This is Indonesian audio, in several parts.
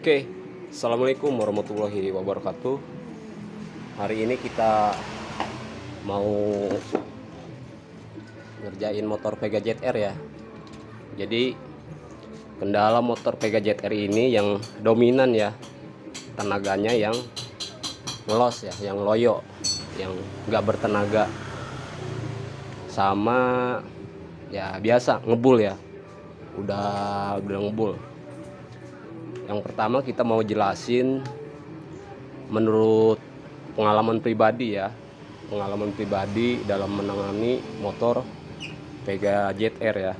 Oke, assalamualaikum warahmatullahi wabarakatuh. Hari ini kita mau ngerjain motor Pega ZR ya. Jadi kendala motor Pega ZR ini yang dominan ya, tenaganya yang ngelos ya, yang loyo, yang nggak bertenaga, sama ya biasa ngebul ya, udah ngebul. Yang pertama kita mau jelasin menurut pengalaman pribadi ya, pengalaman pribadi dalam menangani motor Pega ZR ya.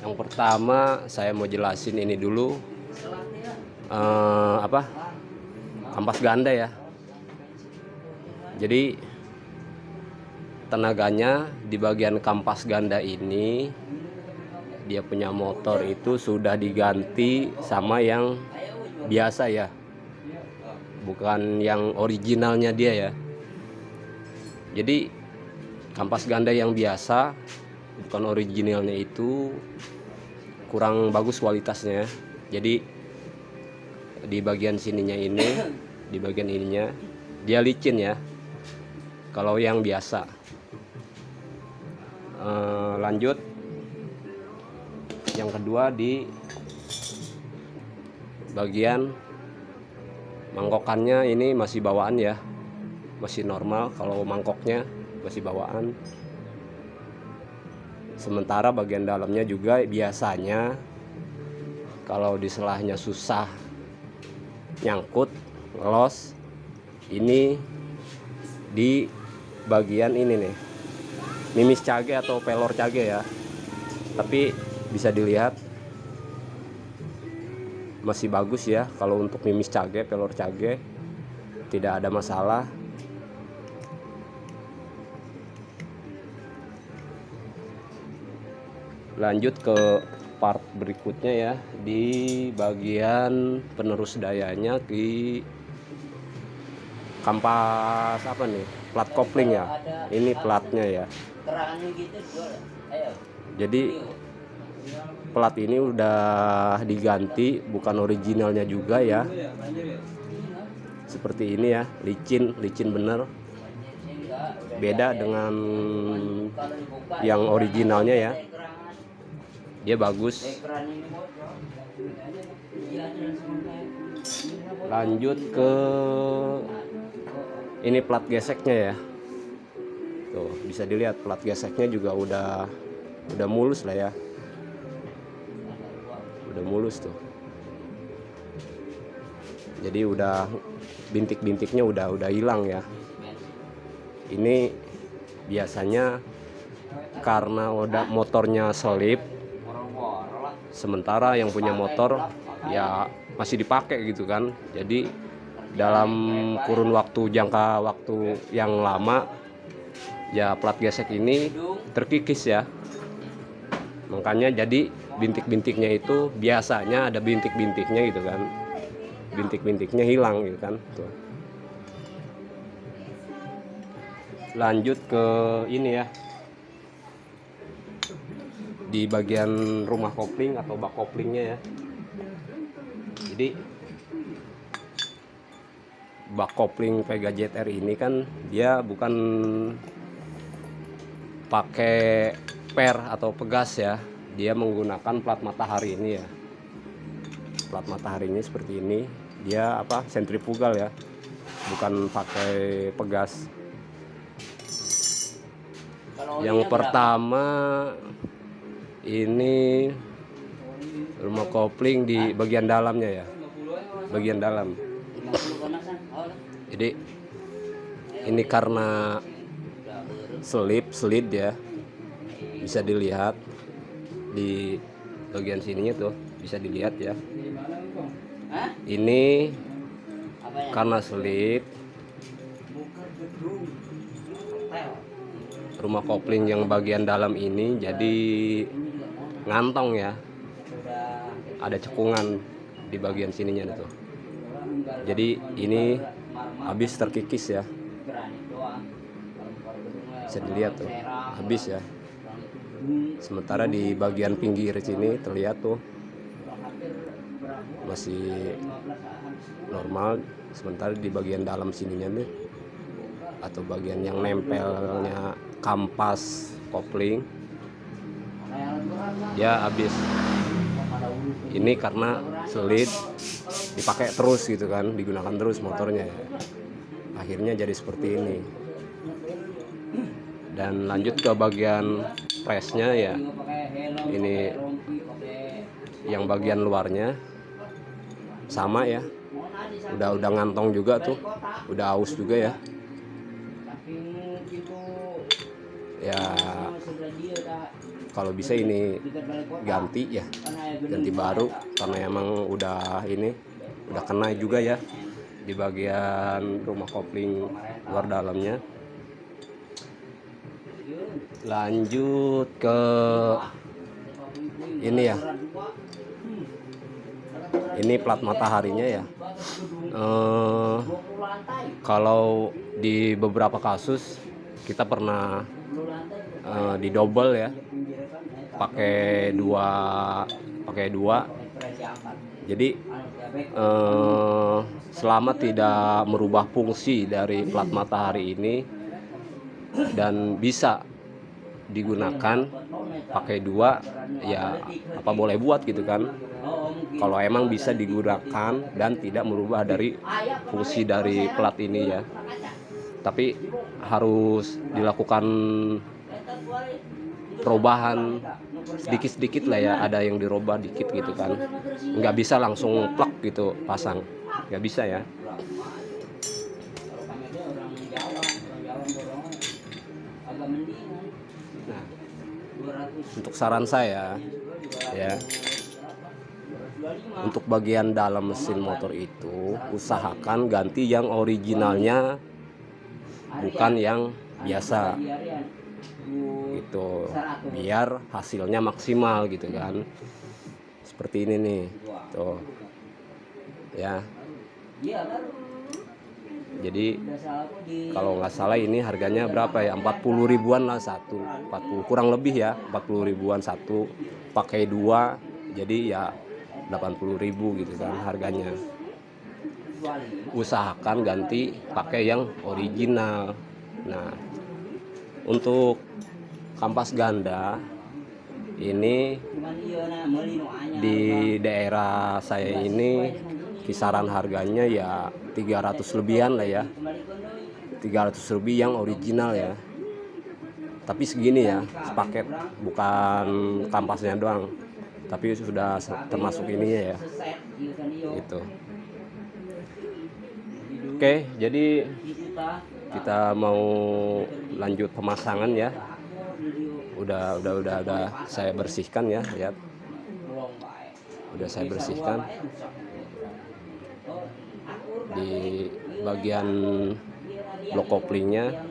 Yang pertama saya mau jelasin ini dulu, kampas ganda ya. Jadi tenaganya di bagian kampas ganda ini, dia punya motor itu sudah diganti sama yang biasa ya, bukan yang originalnya dia ya. Jadi kampas ganda yang biasa, bukan originalnya, itu kurang bagus kualitasnya. Jadi di bagian sininya ini, di bagian ininya dia licin ya, kalau yang biasa. Lanjut, yang kedua di bagian mangkokannya ini masih bawaan ya, masih normal kalau mangkoknya masih bawaan. Sementara bagian dalamnya juga biasanya kalau di selahnya susah nyangkut, ngelos, ini di bagian ini nih, mimis cage atau pelor cage ya. Tapi bisa dilihat masih bagus ya, kalau untuk mimis cage, pelor cage tidak ada masalah. Lanjut ke part berikutnya ya, di bagian penerus dayanya di kampas apa nih, plat kopling ya. Ini platnya ya. Jadi plat ini udah diganti, bukan originalnya juga ya. Seperti ini ya, licin bener. Beda dengan yang originalnya ya. Dia bagus. Lanjut ke ini plat geseknya ya. Tuh, bisa dilihat plat geseknya juga udah mulus lah ya. Udah mulus tuh. Jadi udah bintik-bintiknya udah hilang ya. Ini biasanya karena udah motornya selip, sementara yang punya motor ya masih dipakai gitu kan. Jadi dalam kurun jangka waktu yang lama ya plat gesek ini terkikis ya. Makanya jadi bintik-bintiknya itu biasanya ada bintik-bintiknya gitu kan. Bintik-bintiknya hilang gitu kan. Tuh. Lanjut ke ini ya, di bagian rumah kopling atau bak koplingnya ya. Jadi bak kopling Pega ZR ini kan dia bukan pakai per atau pegas ya, dia menggunakan plat matahari ini ya. Plat matahari ini seperti ini, dia sentrifugal ya, bukan pakai pegas. Yang pertama ini rumah kopling di bagian dalamnya ya, bagian dalam. Jadi ini karena selip ya, bisa dilihat di bagian sininya tuh, bisa dilihat ya. Ini karena selip, rumah kopling yang bagian dalam ini jadi ngantong ya, ada cekungan di bagian sininya tuh. Jadi ini habis terkikis ya, bisa dilihat tuh, habis ya. Sementara di bagian pinggir sini terlihat tuh masih normal. Sementara di bagian dalam sininya nih, atau bagian yang nempelnya kampas kopling, dia habis. Ini karena sulit dipakai terus gitu kan, digunakan terus motornya ya. Akhirnya jadi seperti ini. Dan lanjut ke bagian presnya ya. Ini yang bagian luarnya sama ya. Udah ngantong juga tuh. Udah aus juga ya. Ya kalau bisa ini ganti ya, ganti baru, karena emang udah kena juga ya di bagian rumah kopling luar dalamnya. Lanjut ke ini ya, ini plat mataharinya ya. Kalau di beberapa kasus kita pernah didobel ya, pakai dua. Jadi selama tidak merubah fungsi dari plat matahari ini dan bisa digunakan pakai dua, ya apa boleh buat gitu kan. Kalau emang bisa digunakan dan tidak merubah dari fungsi dari plat ini ya, tapi harus dilakukan perubahan sedikit-sedikit lah ya, ada yang dirubah dikit gitu kan, nggak bisa langsung plak gitu pasang, nggak bisa ya. Nah, untuk saran saya ya, untuk bagian dalam mesin motor itu usahakan ganti yang originalnya, bukan yang biasa gitu, biar hasilnya maksimal gitu kan. Seperti ini nih tuh ya. Jadi kalau nggak salah ini harganya berapa ya, 40 ribuan lah satu, 40 kurang lebih ya, 40 ribuan satu, pakai dua jadi ya 80 ribu gitu kan harganya. Usahakan ganti pakai yang original. Nah, untuk kampas ganda ini di daerah saya ini kisaran harganya ya 300 lebihan lah ya, 300 lebih yang original ya. Tapi segini ya, sepaket, bukan kampasnya doang, tapi sudah termasuk ininya ya gitu. Oke, jadi kita mau lanjut pemasangan ya. Udah saya bersihkan ya, lihat. Udah saya bersihkan. Di bagian blok koplingnya,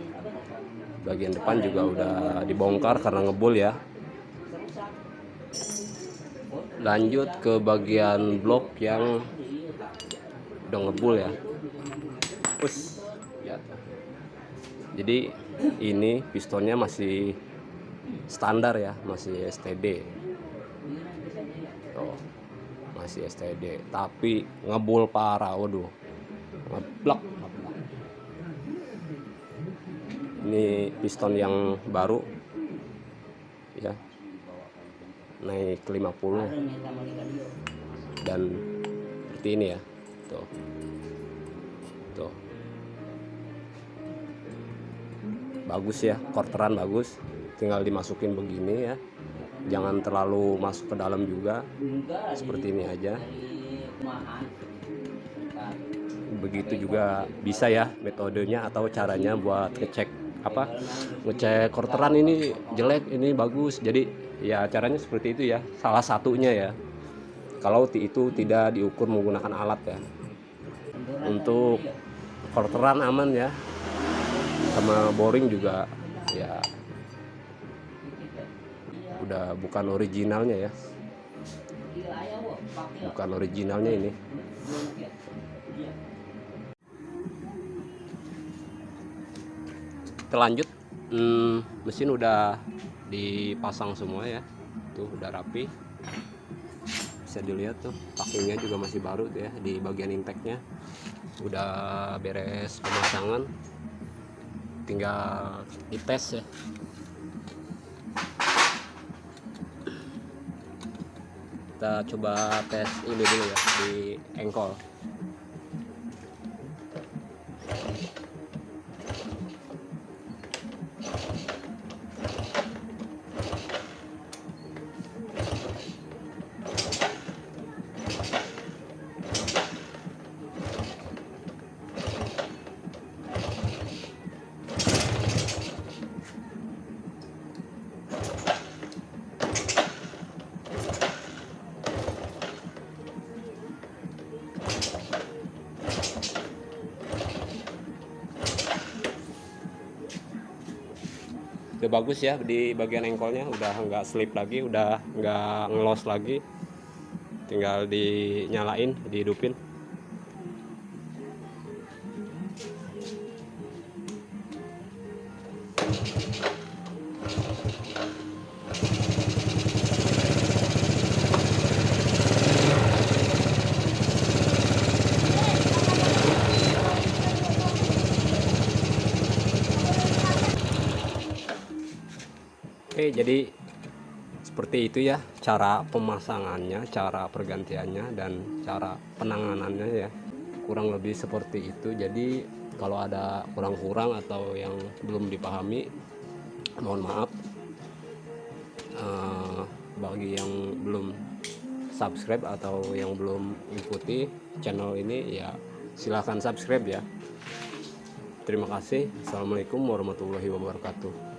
bagian depan juga udah dibongkar karena ngebul ya. Lanjut ke bagian blok yang udah ngebul ya. Jadi ini pistonnya masih standar ya, masih STD. Tuh, masih STD, tapi ngebul parah, waduh, ngeblak. Ini piston yang baru ya, naik ke 50 dan seperti ini ya, tuh bagus ya, korteran bagus, tinggal dimasukin begini ya, jangan terlalu masuk ke dalam juga, seperti ini aja. Begitu juga bisa ya metodenya atau caranya buat ngecek korteran ini jelek, ini bagus. Jadi ya caranya seperti itu ya, salah satunya ya, kalau itu tidak diukur menggunakan alat ya. Untuk korteran aman ya, sama boring juga ya udah bukan originalnya ya, bukan originalnya ini. Terlanjut, mesin udah dipasang semua ya, tuh udah rapi, bisa dilihat tuh packingnya juga masih baru tuh ya, di bagian intake-nya udah beres pemasangan, tinggal dites ya. Kita coba tes ini dulu ya di engkol. Udah bagus ya di bagian engkolnya, udah nggak slip lagi, udah nggak ngelos lagi, tinggal dinyalain, dihidupin. Oke, jadi seperti itu ya cara pemasangannya, cara pergantiannya, dan cara penanganannya ya, kurang lebih seperti itu. Jadi kalau ada kurang-kurang atau yang belum dipahami, mohon maaf. Bagi yang belum subscribe atau yang belum ikuti channel ini ya, silahkan subscribe ya. Terima kasih. Assalamualaikum warahmatullahi wabarakatuh.